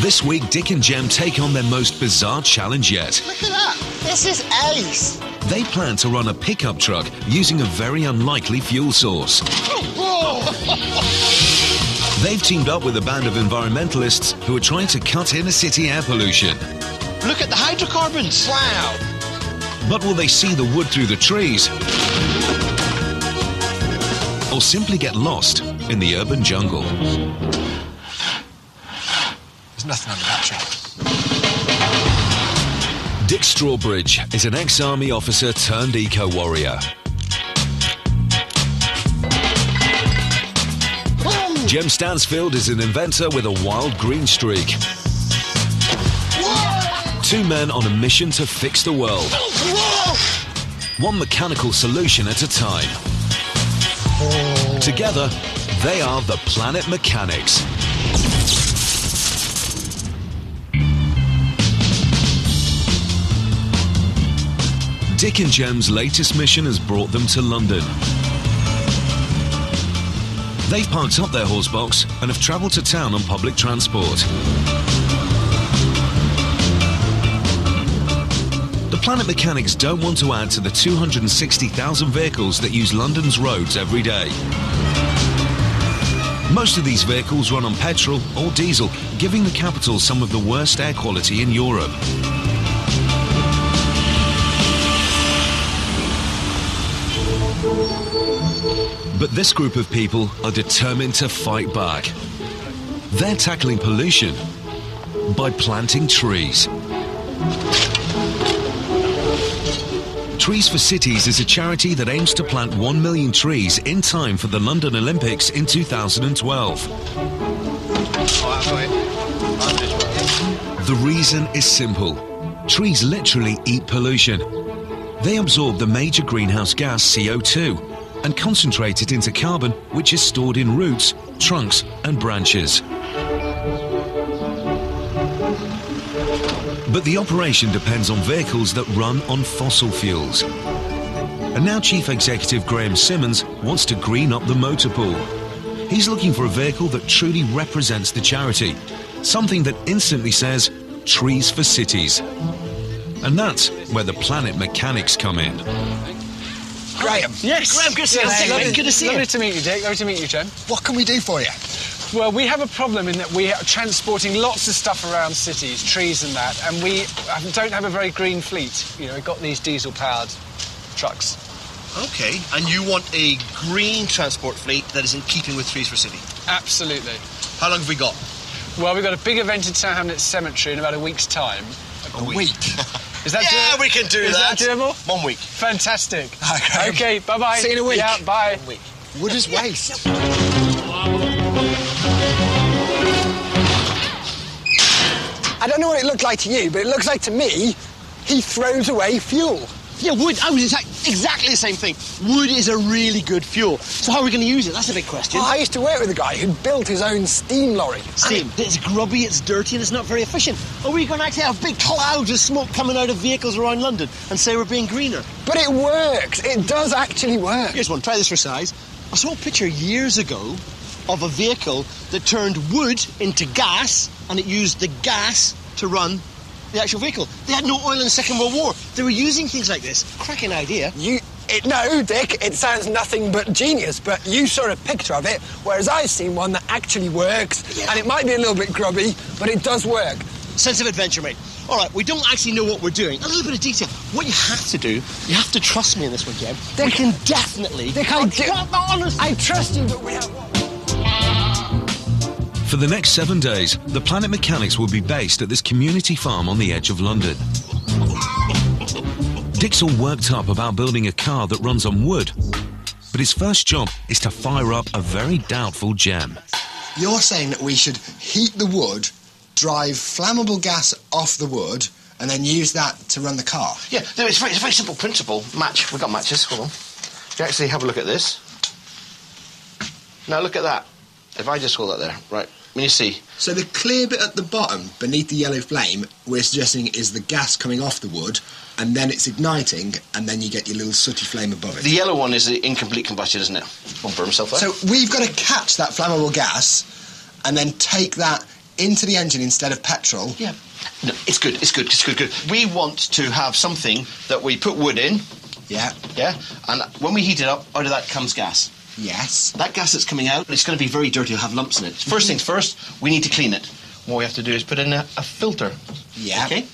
This week, Dick and Jem take on their most bizarre challenge yet. Look at that. This is ace. They plan to run a pickup truck using a very unlikely fuel source. They've teamed up with a band of environmentalists who are trying to cut inner city air pollution. Look at the hydrocarbons. Wow. But will they see the wood through the trees? Or simply get lost in the urban jungle? There's nothing on the battery. Dick Strawbridge is an ex-army officer turned eco-warrior. Jem Stansfield is an inventor with a wild green streak. Two men on a mission to fix the world. One mechanical solution at a time. Together, they are the Planet Mechanics. Dick and Jem's latest mission has brought them to London. They've parked up their horsebox and have travelled to town on public transport. The Planet Mechanics don't want to add to the 260,000 vehicles that use London's roads every day. Most of these vehicles run on petrol or diesel, giving the capital some of the worst air quality in Europe. But this group of people are determined to fight back. They're tackling pollution by planting trees. Trees for Cities is a charity that aims to plant 1 million trees in time for the London Olympics in 2012. The reason is simple. Trees literally eat pollution. They absorb the major greenhouse gas CO2 and concentrate it into carbon, which is stored in roots, trunks and branches. But the operation depends on vehicles that run on fossil fuels. And now Chief Executive Graham Simmons wants to green up the motor pool. He's looking for a vehicle that truly represents the charity, something that instantly says, Trees for Cities. And that's where the Planet Mechanics come in. Graham. Yes. Graham, good to see you. Good to see you. Lovely to meet you, Dick. Lovely to meet you, Jem. What can we do for you? Well, we have a problem in that we are transporting lots of stuff around cities, trees and that, and we don't have a very green fleet. You know, we've got these diesel-powered trucks. OK, and you want a green transport fleet that is in keeping with Trees for City? Absolutely. How long have we got? Well, we've got a big event in Town Hamlets Cemetery in about a week's time. A week? Is that yeah, we can do that. Is that doable? 1 week. Fantastic. Okay. OK, bye-bye. See you in a week. Yeah, bye. 1 week. Wood is waste. I don't know what it looked like to you, but it looks like to me he throws away fuel. Yeah, wood. I was exactly the same thing. Wood is a really good fuel. So how are we going to use it? That's a big question. Well, I used to work with a guy who built his own steam lorry. Steam. It's grubby, it's dirty, and it's not very efficient. Are we going to actually have big clouds of smoke coming out of vehicles around London and say we're being greener? But it works. It does actually work. Here's one. Try this for size. I saw a picture years ago of a vehicle that turned wood into gas, and it used the gas to run the actual vehicle. They had no oil in the Second World War. They were using things like this. Cracking idea. No, Dick, it sounds nothing but genius, but you saw a picture of it, whereas I've seen one that actually works, and it might be a little bit grubby, but it does work. Sense of adventure, mate. All right, we don't actually know what we're doing. A little bit of detail. What you have to do, you have to trust me in this one, Jem. We can definitely... Dick, I trust you, but we have... For the next 7 days, the Planet Mechanics will be based at this community farm on the edge of London. Dick's all worked up about building a car that runs on wood, but his first job is to fire up a very doubtful Jem. You're saying that we should heat the wood, drive flammable gas off the wood, and then use that to run the car? Yeah, no, it's a very simple principle. Match. We've got matches. Hold on. You actually have a look at this. Now look at that. If I just hold that there, right. When you see. So the clear bit at the bottom, beneath the yellow flame, we're suggesting is the gas coming off the wood, and then it's igniting, and then you get your little sooty flame above it. The yellow one is the incomplete combustion, isn't it? Won't burn himself there. So we've got to catch that flammable gas, and then take that into the engine instead of petrol. Yeah. No, it's good. We want to have something that we put wood in. Yeah. Yeah? And when we heat it up, out of that comes gas. Yes. That gas that's coming out, it's going to be very dirty. It'll have lumps in it. First things first, we need to clean it. What we have to do is put in a filter. Yeah. Okay?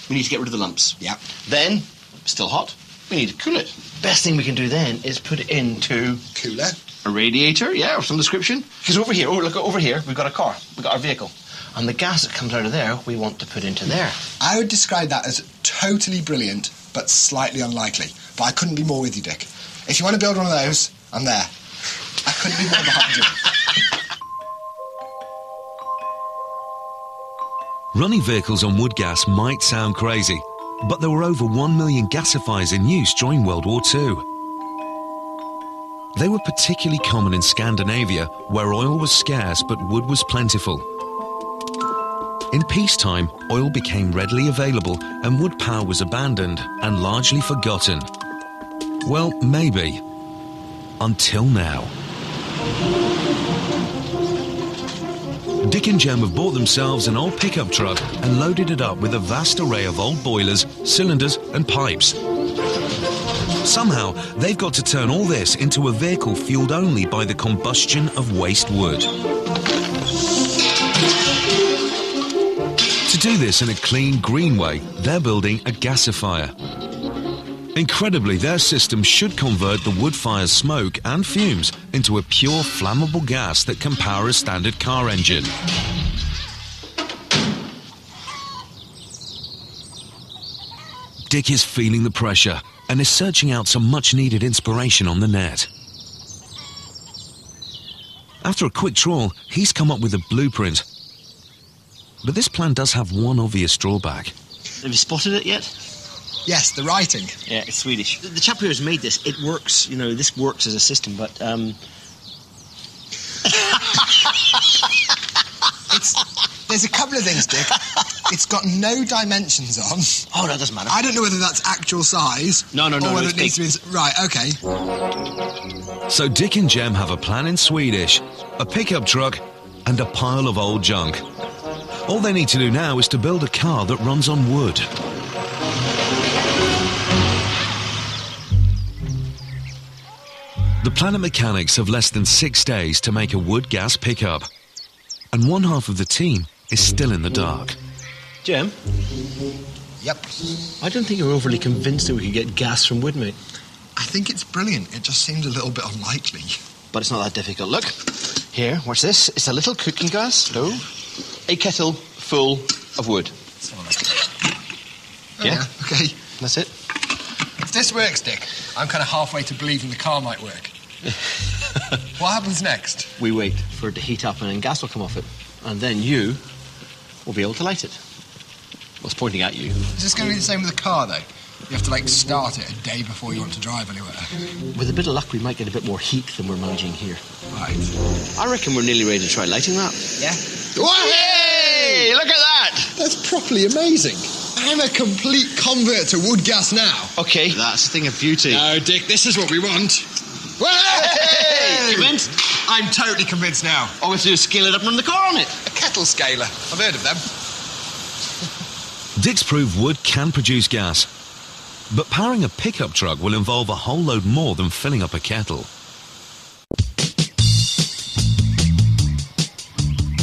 We need to get rid of the lumps. Yeah. Then, still hot, we need to cool it. Best thing we can do then is put it into... Cooler. A radiator, yeah, of some description. Because over here, look, over here, we've got a car. We've got our vehicle. And the gas that comes out of there, we want to put into there. I would describe that as totally brilliant, but slightly unlikely. But I couldn't be more with you, Dick. If you want to build one of those, I'm there. I couldn't be more behind you. Running vehicles on wood gas might sound crazy, but there were over 1 million gasifiers in use during World War II. They were particularly common in Scandinavia, where oil was scarce but wood was plentiful. In peacetime, oil became readily available and wood power was abandoned and largely forgotten. Well, maybe. Until now. Dick and Jem have bought themselves an old pickup truck and loaded it up with a vast array of old boilers, cylinders and pipes. Somehow, they've got to turn all this into a vehicle fueled only by the combustion of waste wood. To do this in a clean, green way, they're building a gasifier. Incredibly, their system should convert the wood fire's smoke and fumes into a pure, flammable gas that can power a standard car engine. Dick is feeling the pressure and is searching out some much-needed inspiration on the net. After a quick trawl, he's come up with a blueprint. But this plan does have one obvious drawback. Have you spotted it yet? Yes, the writing. Yeah, it's Swedish. The chap who has made this, it works, you know, this works as a system, but, There's a couple of things, Dick. It's got no dimensions on. Oh, that doesn't matter. I don't know whether that's actual size. No, or whether it's it needs to be... Right, OK. So Dick and Jem have a plan in Swedish, a pickup truck and a pile of old junk. All they need to do now is to build a car that runs on wood. The Planet Mechanics have less than 6 days to make a wood gas pickup. And one half of the team is still in the dark. Jem? Yep. I don't think you're overly convinced that we could get gas from wood, mate. I think it's brilliant. It just seems a little bit unlikely. But it's not that difficult. Look, here, watch this. It's a little cooking gas stove, a kettle full of wood. Yeah. OK. That's it. If this works, Dick, I'm kind of halfway to believing the car might work. What happens next? We wait for it to heat up and then gas will come off it. And then you will be able to light it. I was pointing at you. Is this going to be the same with the car, though? You have to, like, start it a day before you want to drive anywhere. With a bit of luck, we might get a bit more heat than we're managing here. Right. I reckon we're nearly ready to try lighting that. Yeah? Hey! Look at that! That's properly amazing. I'm a complete convert to wood gas now. OK. That's a thing of beauty. No, Dick, this is what we want. Hey! Convinced? I'm totally convinced now. All we have to do is scale it up and run the car on it. A kettle scaler. I've heard of them. Dick's proved wood can produce gas. But powering a pickup truck will involve a whole load more than filling up a kettle.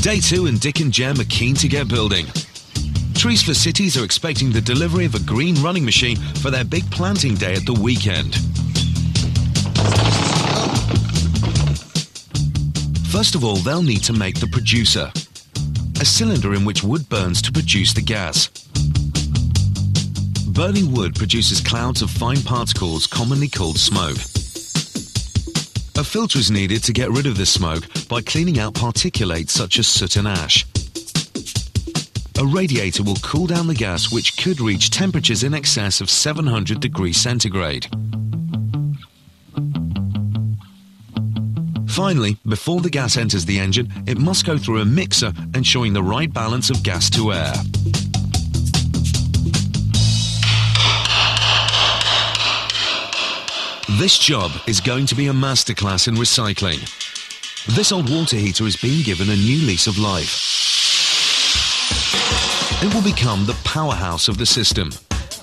Day 2 and Dick and Jem are keen to get building. Trees for Cities are expecting the delivery of a green running machine for their big planting day at the weekend. First of all, they'll need to make the producer, a cylinder in which wood burns to produce the gas. Burning wood produces clouds of fine particles commonly called smoke. A filter is needed to get rid of this smoke by cleaning out particulates such as soot and ash. A radiator will cool down the gas, which could reach temperatures in excess of 700 degrees centigrade. Finally, before the gas enters the engine, it must go through a mixer ensuring the right balance of gas to air. This job is going to be a masterclass in recycling. This old water heater is being given a new lease of life. It will become the powerhouse of the system,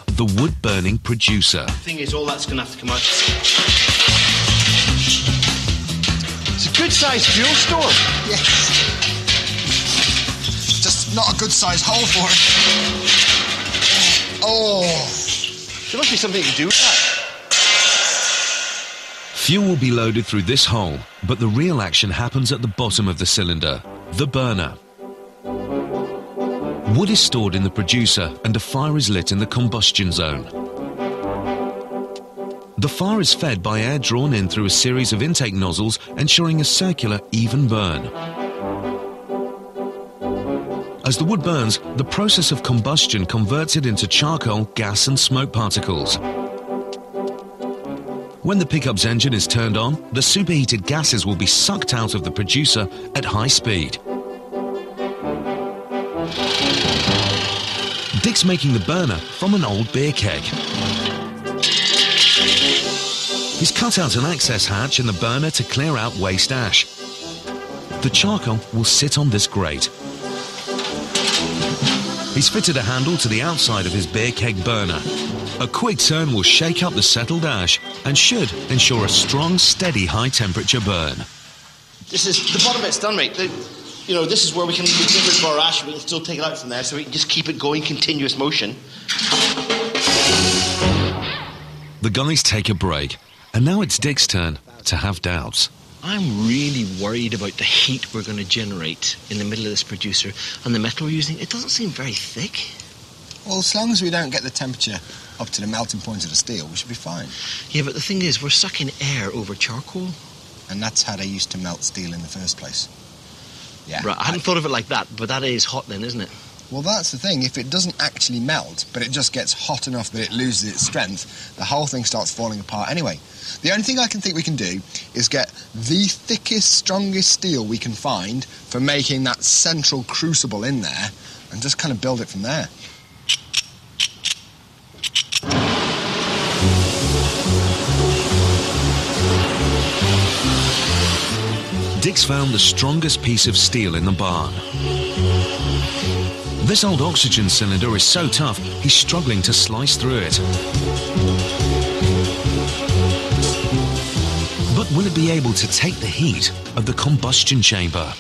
the wood-burning producer. The thing is, all that's going to have to come out. It's a good-sized fuel store. Yes. Just not a good sized hole for it. Oh. There must be something to do with that. Fuel will be loaded through this hole, but the real action happens at the bottom of the cylinder, the burner. Wood is stored in the producer and a fire is lit in the combustion zone. The fire is fed by air drawn in through a series of intake nozzles, ensuring a circular, even burn. As the wood burns, the process of combustion converts it into charcoal, gas and smoke particles. When the pickup's engine is turned on, the superheated gases will be sucked out of the producer at high speed. Dick's making the burner from an old beer keg. He's cut out an access hatch in the burner to clear out waste ash. The charcoal will sit on this grate. He's fitted a handle to the outside of his beer keg burner. A quick turn will shake up the settled ash and should ensure a strong, steady, high-temperature burn. This is the bottom bit's done, mate. You know, this is where we can get rid of our ash. We can still take it out from there, so we can just keep it going, continuous motion. The guys take a break, and now it's Dick's turn to have doubts. I'm really worried about the heat we're going to generate in the middle of this producer, and the metal we're using. It doesn't seem very thick. Well, as long as we don't get the temperature up to the melting point of the steel, we should be fine. Yeah, but the thing is, we're sucking air over charcoal. And that's how they used to melt steel in the first place. Yeah. Right, I hadn't thought of it like that, but that is hot then, isn't it? Well, that's the thing. If it doesn't actually melt, but it just gets hot enough that it loses its strength, the whole thing starts falling apart anyway. The only thing I can think we can do is get the thickest, strongest steel we can find for making that central crucible in there and just kind of build it from there. Dick's found the strongest piece of steel in the barn. This old oxygen cylinder is so tough, he's struggling to slice through it. But will it be able to take the heat of the combustion chamber?